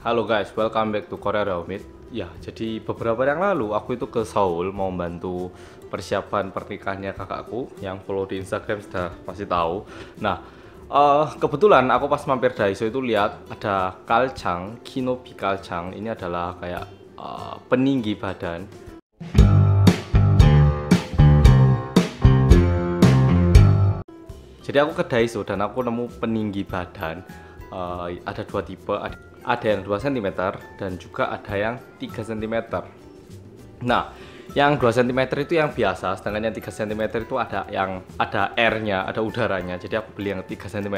Halo guys, welcome back to Korea Raumit. Ya, jadi beberapa yang lalu aku itu ke Seoul mau membantu persiapan pernikahannya kakakku. Yang follow di Instagram sudah pasti tahu. Nah, kebetulan aku pas mampir Daiso itu lihat ada kalchang, Kinobi kalchang. Ini adalah kayak peninggi badan. Jadi aku ke Daiso dan aku nemu peninggi badan. Ada dua tipe, ada yang 2 cm dan juga ada yang 3 cm. Nah, yang 2 cm itu yang biasa, sedangkan yang 3 cm itu ada yang ada airnya, ada udaranya. Jadi aku beli yang 3 cm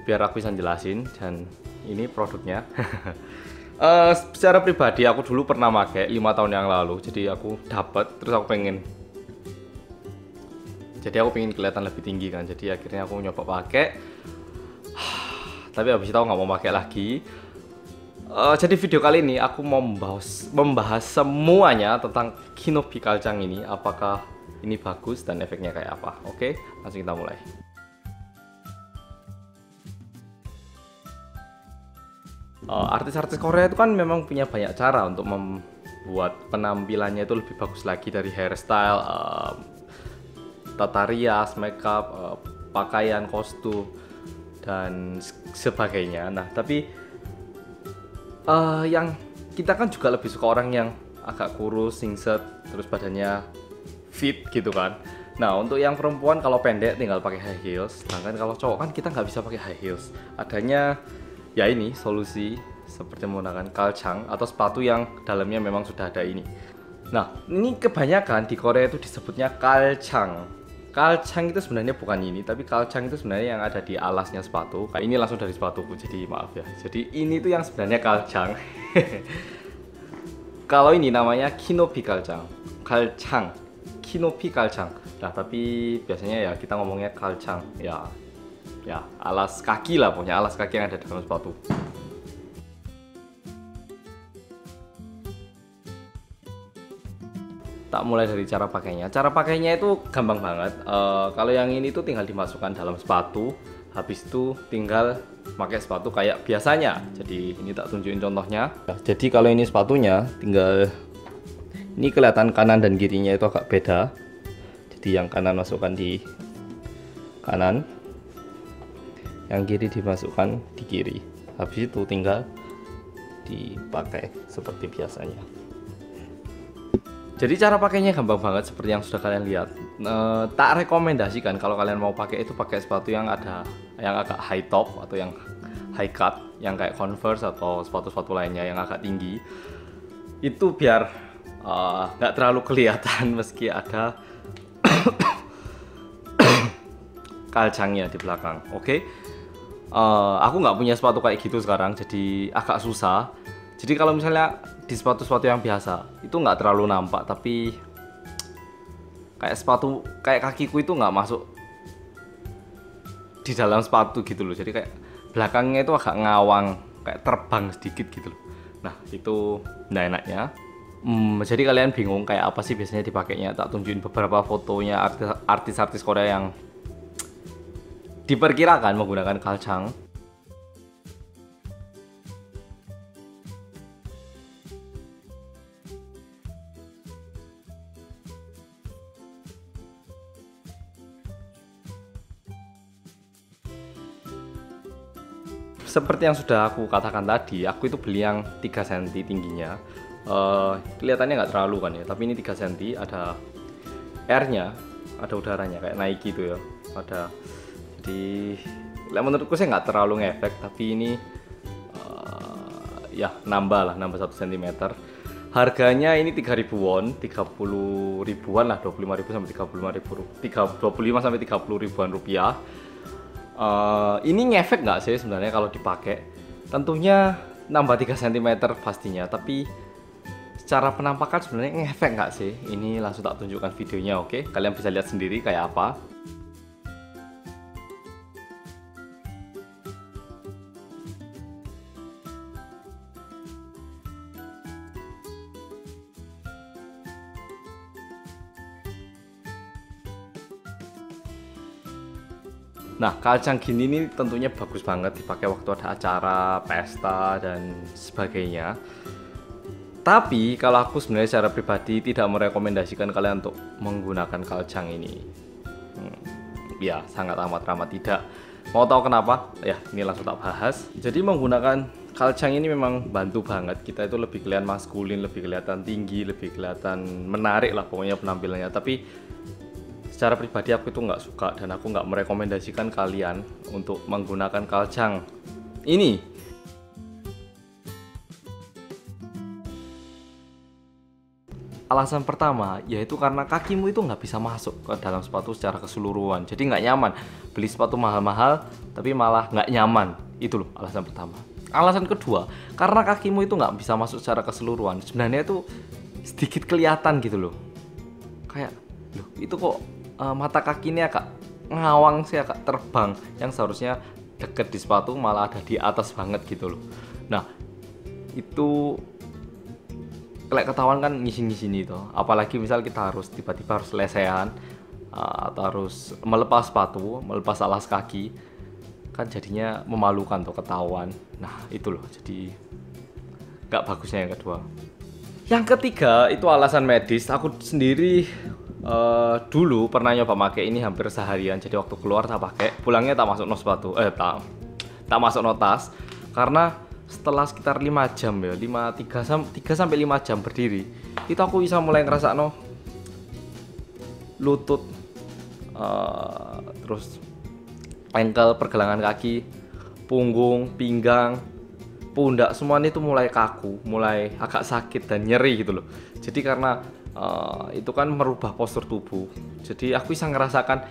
biar aku bisa jelasin, dan ini produknya. Secara pribadi aku dulu pernah pakai 5 tahun yang lalu. Jadi aku dapat, terus aku pengen kelihatan lebih tinggi kan. Jadi akhirnya aku nyoba pakai. Tapi habis itu aku nggak mau pakai lagi. Jadi video kali ini aku mau membahas semuanya tentang Kinobi kalchang ini. Apakah ini bagus dan efeknya kayak apa? Oke, langsung kita mulai. Artis-artis Korea itu kan memang punya banyak cara untuk membuat penampilannya itu lebih bagus lagi, dari hairstyle, tata rias, makeup, pakaian, kostum, dan sebagainya. Nah, tapi yang kita kan juga lebih suka orang yang agak kurus, singset, terus badannya fit gitu kan. Nah, untuk yang perempuan kalau pendek tinggal pakai high heels, sedangkan kalau cowok kan kita nggak bisa pakai high heels. Adanya ya ini solusi seperti menggunakan kalchang atau sepatu yang dalamnya memang sudah ada ini. Nah, ini kebanyakan di Korea itu disebutnya kalchang. Kalchang itu sebenarnya bukan ini, tapi kalchang itu sebenarnya yang ada di alasnya sepatu. Ini langsung dari sepatuku, jadi maaf ya. Jadi ini tuh yang sebenarnya kalchang. Kalau ini namanya Kinobi kalchang. Kalchang, Kinobi kalchang. Nah, tapi biasanya ya kita ngomongnya kalchang. Ya alas kaki lah, pokoknya alas kaki yang ada di dalam sepatu. Tak mulai dari cara pakainya. Cara pakainya itu gampang banget. Kalau yang ini tuh tinggal dimasukkan dalam sepatu, habis itu tinggal pakai sepatu kayak biasanya. Jadi ini tak tunjukin contohnya. Jadi kalau ini sepatunya, tinggal ini kelihatan kanan dan kirinya itu agak beda. Jadi yang kanan masukkan di kanan, yang kiri dimasukkan di kiri. Habis itu tinggal dipakai seperti biasanya. Jadi cara pakainya gampang banget seperti yang sudah kalian lihat. Tak rekomendasikan kalau kalian mau pakai itu pakai sepatu yang agak high top atau yang high cut, yang kayak Converse atau sepatu-sepatu lainnya yang agak tinggi. Itu biar nggak terlalu kelihatan meski ada kalchangnya di belakang. Oke. Aku nggak punya sepatu kayak gitu sekarang, jadi agak susah. Jadi kalau misalnya di sepatu-sepatu yang biasa itu nggak terlalu nampak, tapi kayak sepatu kayak kakiku itu nggak masuk di dalam sepatu gitu loh. Jadi kayak belakangnya itu agak ngawang, kayak terbang sedikit gitu loh. Nah, itu nggak enaknya. Jadi kalian bingung kayak apa sih biasanya dipakainya. Tak tunjukin beberapa fotonya artis-artis Korea yang diperkirakan menggunakan kalchang. Seperti yang sudah aku katakan tadi, aku itu beli yang 3 cm tingginya. Kelihatannya nggak terlalu kan ya, tapi ini 3 cm, ada airnya, ada udaranya kayak Nike itu ya. Jadi menurutku sih nggak terlalu ngefek, tapi ini ya nambah 1 cm. Harganya ini 3.000 won, 30 ribuan lah, 25.000 sampai 25 sampai 30 ribuan rupiah. Ini ngefek nggak sih sebenarnya kalau dipakai? Tentunya nambah 3 cm pastinya, tapi secara penampakan sebenarnya ngefek nggak sih? Ini langsung tak tunjukkan videonya, oke? Kalian bisa lihat sendiri kayak apa. Nah, kalcang gini ini tentunya bagus banget dipakai waktu ada acara, pesta, dan sebagainya. Tapi kalau aku sebenarnya secara pribadi tidak merekomendasikan kalian untuk menggunakan kalcang ini. Ya, sangat amat tidak. Mau tahu kenapa? Ya, ini langsung tak bahas. Jadi menggunakan kalcang ini memang bantu banget. Kita itu lebih kelihatan maskulin, lebih kelihatan tinggi, lebih kelihatan menarik lah pokoknya penampilannya. Tapi secara pribadi aku itu nggak suka dan aku nggak merekomendasikan kalian untuk menggunakan kalcang ini. Alasan pertama yaitu karena kakimu itu nggak bisa masuk ke dalam sepatu secara keseluruhan, jadi nggak nyaman. Beli sepatu mahal-mahal tapi malah nggak nyaman, itu loh alasan pertama. Alasan kedua, karena kakimu itu nggak bisa masuk secara keseluruhan, sebenarnya itu sedikit kelihatan gitu loh. Kayak, loh itu kok mata kaki ini agak ngawang sih, agak terbang, yang seharusnya deket di sepatu malah ada di atas banget gitu loh. Nah, itu kayak ketahuan kan ngisi-ngisi itu. Apalagi misal kita harus tiba-tiba harus lesehan atau harus melepas sepatu, melepas alas kaki, kan jadinya memalukan tuh ketahuan. Nah, itu loh, jadi nggak bagusnya yang kedua. Yang ketiga itu alasan medis. Aku sendiri dulu pernah nyoba pakai ini hampir seharian. Jadi waktu keluar tak pakai, pulangnya tak masuk no sepatu, tak masuk no tas, karena setelah sekitar 5 jam ya, 3 sampai 5 jam berdiri, itu aku bisa mulai ngerasa no lutut, terus ankle, pergelangan kaki, punggung, pinggang, pundak, semuanya itu mulai kaku, mulai agak sakit dan nyeri gitu loh. Jadi karena itu kan merubah postur tubuh. Jadi aku bisa merasakan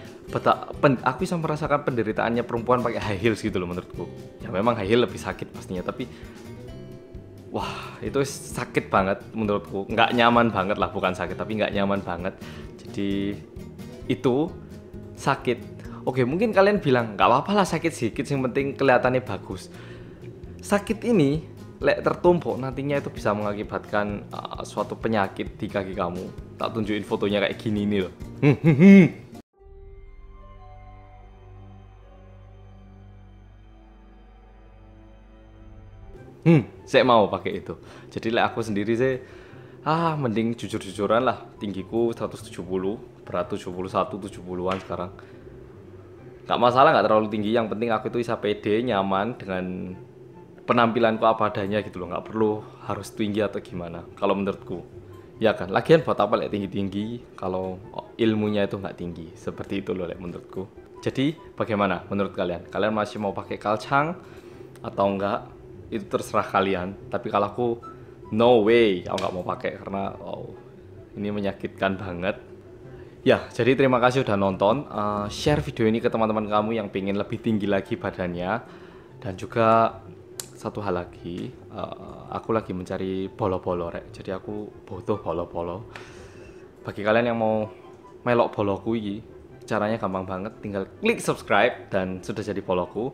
penderitaannya perempuan pakai high heels gitu loh menurutku. Ya memang high heel lebih sakit pastinya, tapi wah itu sakit banget menurutku. Nggak nyaman banget lah, bukan sakit tapi nggak nyaman banget. Jadi itu sakit. Oke, mungkin kalian bilang nggak apa-apa lah sakit sedikit, yang penting kelihatannya bagus. Sakit ini lek tertumpuk nantinya itu bisa mengakibatkan suatu penyakit di kaki kamu. Tak tunjukin fotonya kayak gini nih loh. Saya mau pakai itu. Jadi lek aku sendiri sih mending jujur-jujuran lah. Tinggiku 170, berat 71, 70-an sekarang. Gak masalah, gak terlalu tinggi, yang penting aku itu bisa pede, nyaman dengan penampilanku apa adanya gitu loh, nggak perlu harus tinggi atau gimana kalau menurutku, ya kan. Lagian buat apa lek tinggi-tinggi kalau ilmunya itu nggak tinggi, seperti itu loh lek menurutku. Jadi bagaimana menurut kalian? Kalian masih mau pakai kalcang atau enggak? Itu terserah kalian, tapi kalau aku no way, aku nggak mau pakai karena ini menyakitkan banget. Ya, jadi terima kasih udah nonton. Share video ini ke teman-teman kamu yang pengen lebih tinggi lagi badannya. Dan juga satu hal lagi, aku lagi mencari bolo-bolo rek. Jadi aku butuh bolo-bolo. Bagi kalian yang mau melok boloku ini, caranya gampang banget, tinggal klik subscribe dan sudah jadi boloku.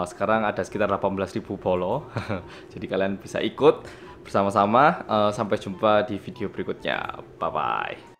Sekarang ada sekitar 18.000 bolo. Jadi kalian bisa ikut bersama-sama. Sampai jumpa di video berikutnya. Bye bye.